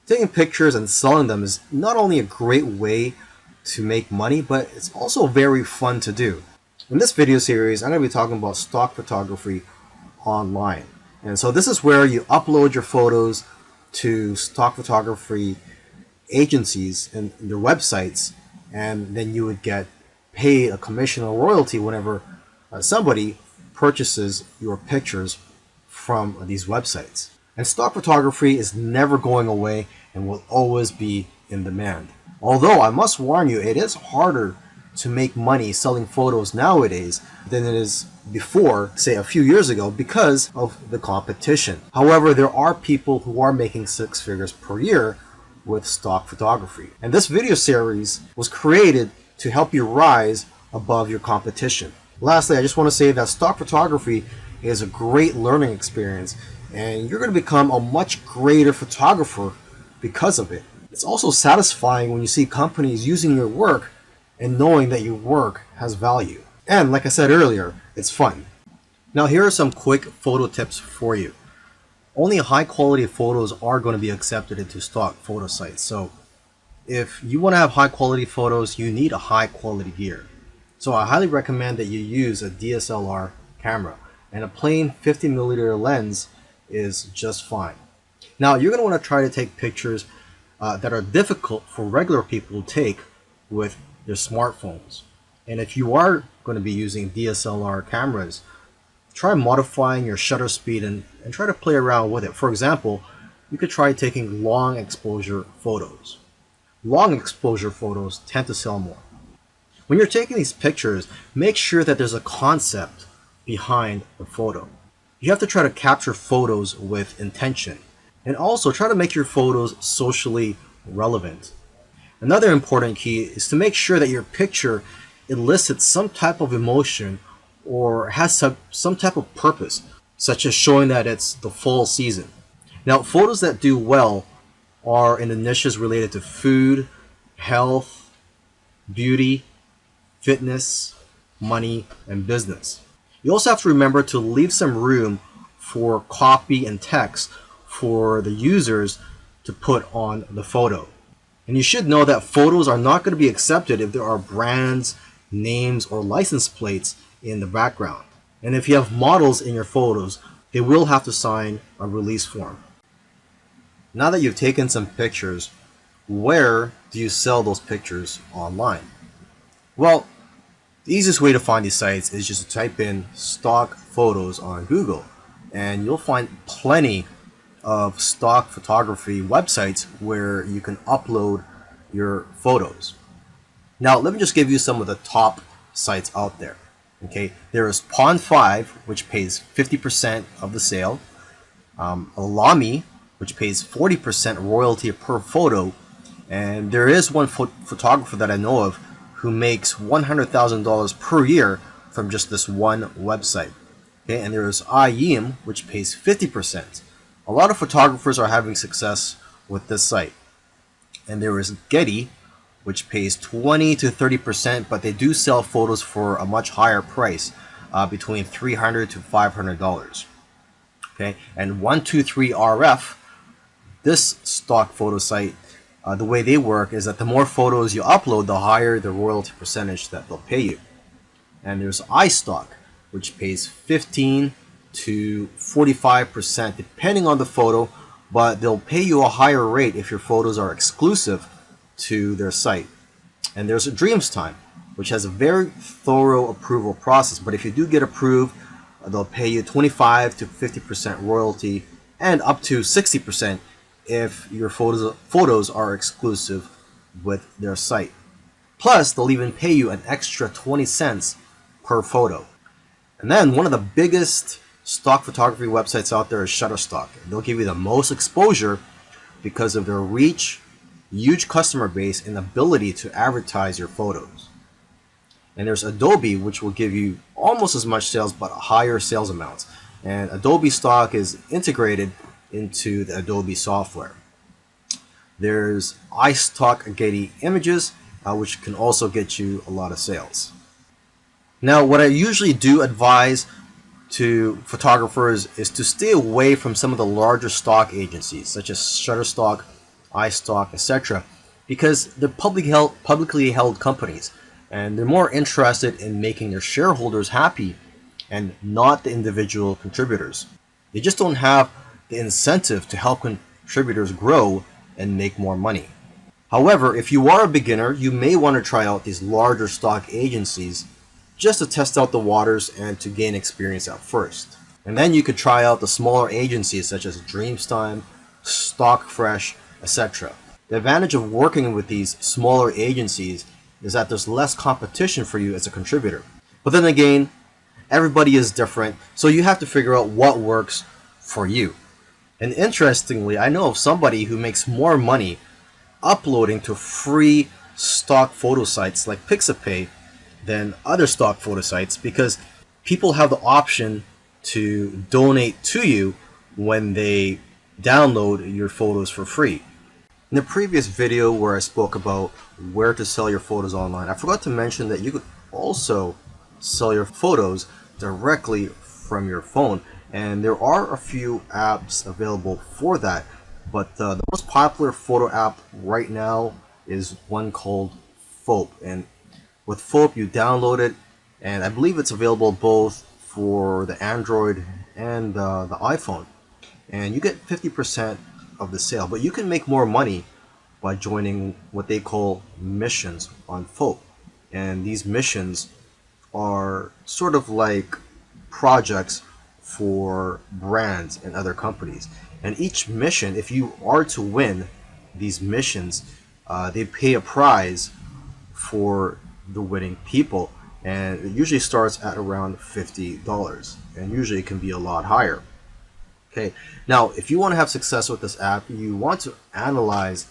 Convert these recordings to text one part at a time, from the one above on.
Taking pictures and selling them is not only a great way to make money, but it's also very fun to do. In this video series, I'm going to be talking about stock photography online. And so this is where you upload your photos to stock photography agencies and their websites, and then you would get paid a commission or royalty whenever somebody purchases your pictures from these websites. And stock photography is never going away and will always be in demand. Although I must warn you, it is harder to make money selling photos nowadays than it is before, say a few years ago, because of the competition. However, there are people who are making six figures per year with stock photography. And this video series was created to help you rise above your competition. Lastly, I just want to say that stock photography is a great learning experience, and you're going to become a much greater photographer because of it. It's also satisfying when you see companies using your work and knowing that your work has value. And like I said earlier, it's fun. Now here are some quick photo tips for you. Only high quality photos are going to be accepted into stock photo sites. So if you want to have high quality photos, you need a high quality gear. So I highly recommend that you use a DSLR camera, and a plain 50mm lens is just fine. Now you're going to want to try to take pictures that are difficult for regular people to take with their smartphones. And if you are going to be using DSLR cameras, try modifying your shutter speed and try to play around with it. For example, you could try taking long exposure photos. Long exposure photos tend to sell more. When you're taking these pictures, make sure that there's a concept behind the photo. You have to try to capture photos with intention, and also try to make your photos socially relevant. Another important key is to make sure that your picture elicits some type of emotion or has some type of purpose, such as showing that it's the fall season. Now, photos that do well are in the niches related to food, health, beauty, fitness, money, and business. You also have to remember to leave some room for copy and text for the users to put on the photo. And you should know that photos are not going to be accepted if there are brands, names, or license plates in the background. And if you have models in your photos, they will have to sign a release form. Now that you've taken some pictures, where do you sell those pictures online? Well, the easiest way to find these sites is just to type in stock photos on Google, and you'll find plenty of stock photography websites where you can upload your photos. Now, let me just give you some of the top sites out there. Okay, there is Pond5, which pays 50% of the sale, Alami, which pays 40% royalty per photo, and there is one photographer that I know of who makes $100,000 per year from just this one website. Okay, and there is IEM, which pays 50%. A lot of photographers are having success with this site. And there is Getty, which pays 20 to 30%, but they do sell photos for a much higher price, between $300 to $500. Okay, and 123RF, this stock photo site, the way they work is that the more photos you upload, the higher the royalty percentage that they'll pay you. And there's iStock, which pays 15 to 45% depending on the photo, but they'll pay you a higher rate if your photos are exclusive to their site. And there's DreamsTime, which has a very thorough approval process, but if you do get approved, they'll pay you 25 to 50% royalty and up to 60% if your photos are exclusive with their site. Plus, they'll even pay you an extra 20 cents per photo. And then one of the biggest stock photography websites out there is Shutterstock. They'll give you the most exposure because of their reach, huge customer base, and ability to advertise your photos. And there's Adobe, which will give you almost as much sales but higher sales amounts. And Adobe stock is integrated into the Adobe software. There's iStock Getty Images, which can also get you a lot of sales. Now, what I usually do advise to photographers is to stay away from some of the larger stock agencies, such as Shutterstock, iStock, etc. because they're publicly held companies, and they're more interested in making their shareholders happy and not the individual contributors. They just don't have the incentive to help contributors grow and make more money. However, if you are a beginner, you may want to try out these larger stock agencies just to test out the waters and to gain experience at first. And then you could try out the smaller agencies such as Dreamstime, Stockfresh, etc. The advantage of working with these smaller agencies is that there's less competition for you as a contributor. But then again, everybody is different, so you have to figure out what works for you. And interestingly, I know of somebody who makes more money uploading to free stock photo sites like Pixabay than other stock photo sites because people have the option to donate to you when they download your photos for free. In the previous video where I spoke about where to sell your photos online, I forgot to mention that you could also sell your photos directly from your phone, and there are a few apps available for that, but the most popular photo app right now is one called phots. And with phots you download it, and I believe it's available both for the Android and the iPhone, and you get 50% of the sale. But you can make more money by joining what they call missions on phots, and these missions are sort of like projects for brands and other companies. And each mission, if you are to win these missions, they pay a prize for the winning people, and it usually starts at around $50, and usually it can be a lot higher. Okay, now if you want to have success with this app, you want to analyze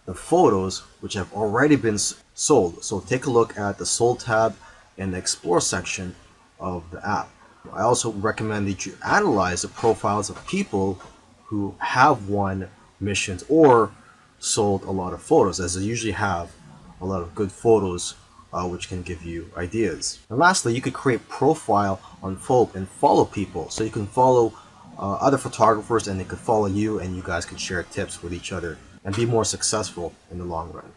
the photos which have already been sold. So take a look at the sold tab in the explore section of the app. I also recommend that you analyze the profiles of people who have won missions or sold a lot of photos, as they usually have a lot of good photos which can give you ideas. And lastly, you could create a profile on photos and follow people. So you can follow other photographers and they could follow you, and you guys can share tips with each other and be more successful in the long run.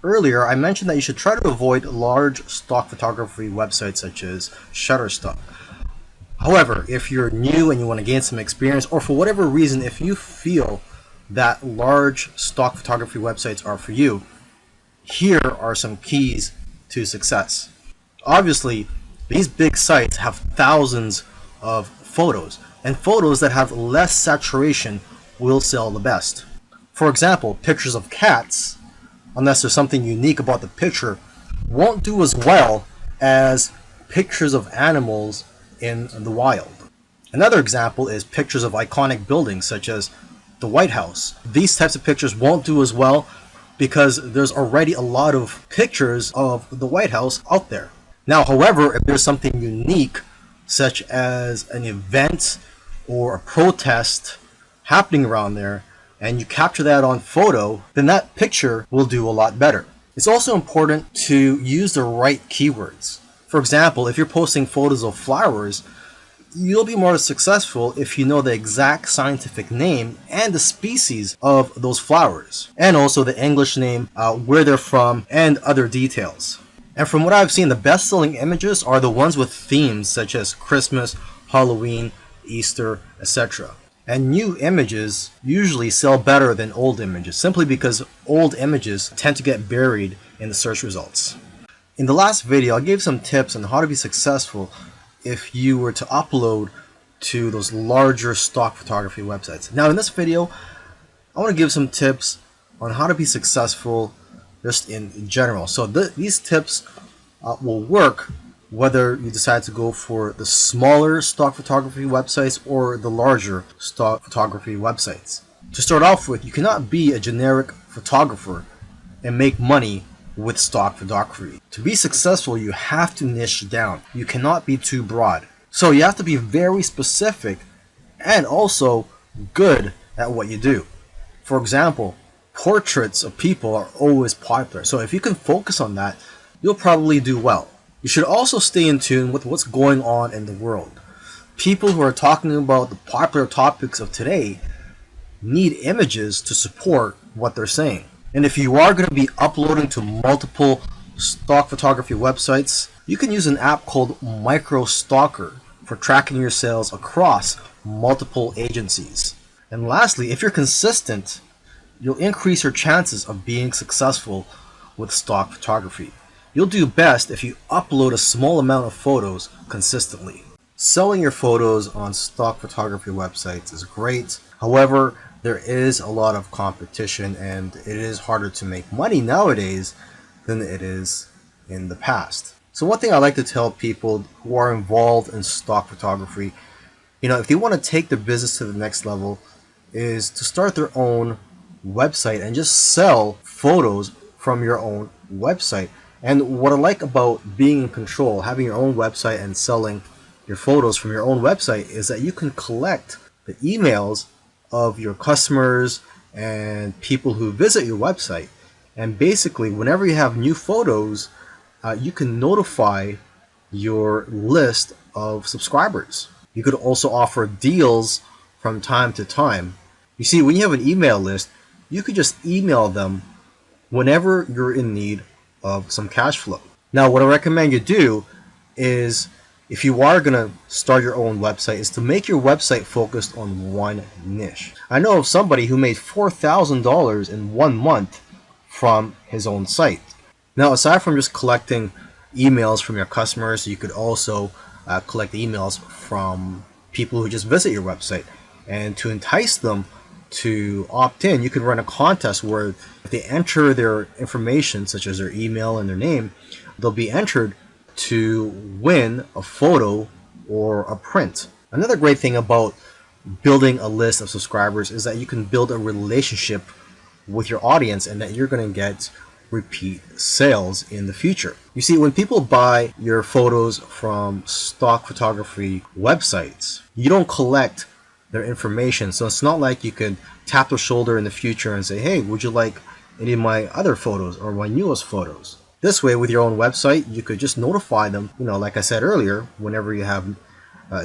Earlier, I mentioned that you should try to avoid large stock photography websites such as Shutterstock. However, if you're new and you want to gain some experience, or for whatever reason, if you feel that large stock photography websites are for you, here are some keys to success. Obviously, these big sites have thousands of photos, and photos that have less saturation will sell the best. For example, pictures of cats, unless there's something unique about the picture, won't do as well as pictures of animals in the wild. Another example is pictures of iconic buildings such as the White House. These types of pictures won't do as well because there's already a lot of pictures of the White House out there. Now, however, if there's something unique such as an event or a protest happening around there, and you capture that on photo, then that picture will do a lot better. It's also important to use the right keywords. For example, if you're posting photos of flowers, you'll be more successful if you know the exact scientific name and the species of those flowers, and also the English name, where they're from, and other details. And from what I've seen, the best-selling images are the ones with themes such as Christmas, Halloween, Easter, etc. And new images usually sell better than old images, simply because old images tend to get buried in the search results. In the last video, I gave some tips on how to be successful if you were to upload to those larger stock photography websites. Now in this video, I want to give some tips on how to be successful just in general. So these tips will work whether you decide to go for the smaller stock photography websites or the larger stock photography websites. To start off with, you cannot be a generic photographer and make money with stock photography. To be successful, you have to niche down. You cannot be too broad. So you have to be very specific and also good at what you do. For example, portraits of people are always popular. So if you can focus on that, you'll probably do well. You should also stay in tune with what's going on in the world. People who are talking about the popular topics of today need images to support what they're saying. And if you are going to be uploading to multiple stock photography websites, you can use an app called MicroStalker for tracking your sales across multiple agencies. And lastly, if you're consistent, you'll increase your chances of being successful with stock photography. You'll do best if you upload a small amount of photos consistently. Selling your photos on stock photography websites is great. However, there is a lot of competition and it is harder to make money nowadays than it is in the past. So one thing I like to tell people who are involved in stock photography, if they want to take their business to the next level, is to start their own website and just sell photos from your own website. And what I like about being in control, having your own website and selling your photos from your own website, is that you can collect the emails of your customers and people who visit your website. And basically, whenever you have new photos, you can notify your list of subscribers. You could also offer deals from time to time. You see, when you have an email list, you could just email them whenever you're in need of some cash flow. Now, what I recommend you do is, if you are going to start your own website, is to make your website focused on one niche. I know of somebody who made $4,000 in 1 month from his own site. Now, aside from just collecting emails from your customers, you could also collect emails from people who just visit your website. And to entice them to opt in, you could run a contest where if they enter their information, such as their email and their name, they'll be entered to win a photo or a print. Another great thing about building a list of subscribers is that you can build a relationship with your audience and that you're going to get repeat sales in the future. You see, when people buy your photos from stock photography websites, you don't collect their information. So it's not like you could tap their shoulder in the future and say, hey, would you like any of my other photos or my newest photos? This way, with your own website, you could just notify them, like I said earlier, whenever you have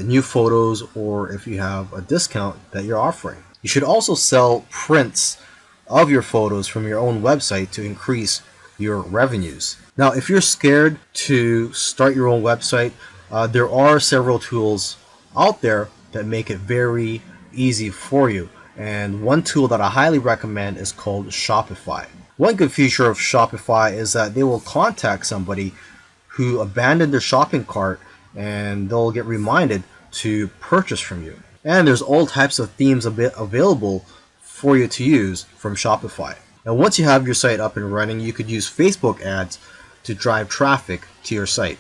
new photos or if you have a discount that you're offering. You should also sell prints of your photos from your own website to increase your revenues. Now, if you're scared to start your own website, there are several tools out there that make it very easy for you. And one tool that I highly recommend is called Shopify. One good feature of Shopify is that they will contact somebody who abandoned their shopping cart and they'll get reminded to purchase from you. And there's all types of themes available for you to use from Shopify. And once you have your site up and running, you could use Facebook ads to drive traffic to your site.